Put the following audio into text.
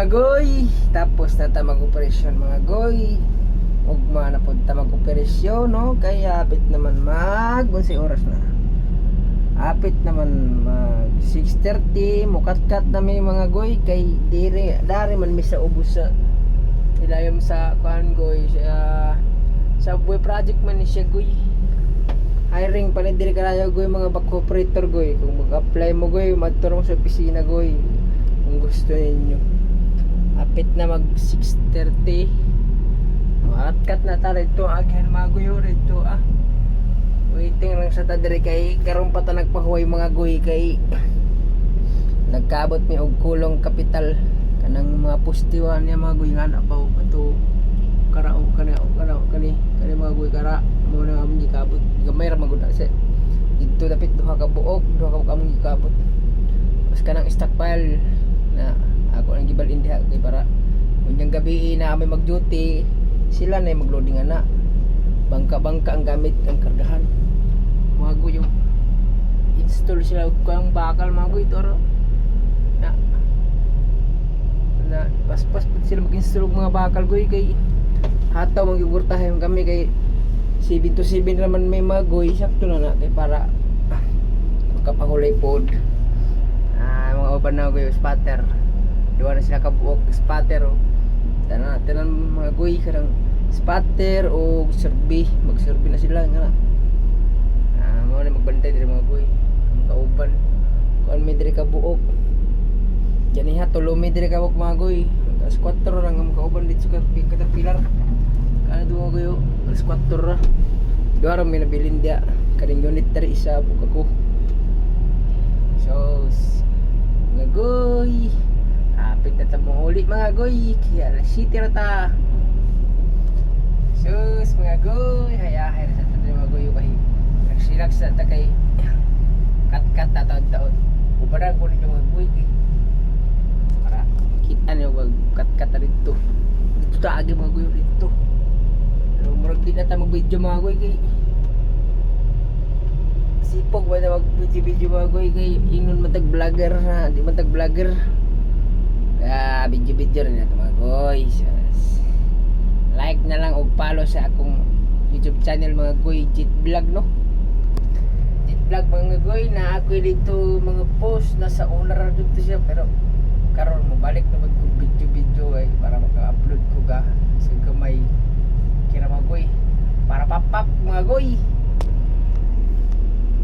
mga goy, tapos na ta mag-operasyon mga goy. Ugma na pod ta mag-operasyon no, kaya apit naman mag unsay oras na. Apit naman mag 6:30, mukat-kat na may mga goy kay dari man mi sa ubos sa ilayom sa kuan goy sa buhay project man ni siya goy. Hiring pa ni diri kanayo goy mga back operator goy. Kung mag-apply mo goy, madturong sa opisina goy. Kung gusto ninyo. Apit na mag 6:30. At na ta rito again mga goy rito waiting lang sa ta diri kay karon pa ta nagpahuway mga goy kay nagkaabot mi og kulong kapital kanang mga pustiwan niya mga goy nga na pa ato karao kani mga goy kara mo na among gikabot gamay ra magud sa dito dapit duha ka buok among gikabot mas kanang stockpile na ako nang gibalin diha kay para unyang gabi na may mag-duty sila na mag-loading na bangka-bangka ang gamit ang kargahan mga goy yung install sila kung bakal mga goy toro na paspas sila mag-install mga bakal goy kay hataw magigurtahin kami kay 7 to 7 naman may mga goy sakto na natin para makapahulay pod mga uban na goy spatter duwa na sila kabuok spatter tanan mga goy karang spatter o serbi magserbi na sila nga mo na magbantay diri mga goy ang kauban kuan mi diri kabuok janiha tulo mi diri kabuok mga goy alas 4 ra ang kauban dito sa Caterpillar kana duwa goy alas 4 ra duwa ra mi nabilin dia kaning unit diri isa buk ako so mga goy apit na tabong uli mga goy kaya alas 7 ra ta sus mga goy hayahay na sa tayo mga goy bahi relax na ta kay kat na taon-taon uparang ko ninyo mga goy para kita nyo mag kat na dito dito ta agi mga goy dito pero murag di na ta mag video mga goy kay sipog ba na mag video mga goy kay ingon matag vlogger ha di matag vlogger video rin na ito mga goy like na lang og follow sa akong YouTube channel mga goy Jit Vlog no Jit Vlog mga goy na ako dito mga post nasa owner dito siya pero karon mo balik na mag video ay para maka-upload ko ga sa kamay kira mga goy para papap mga goy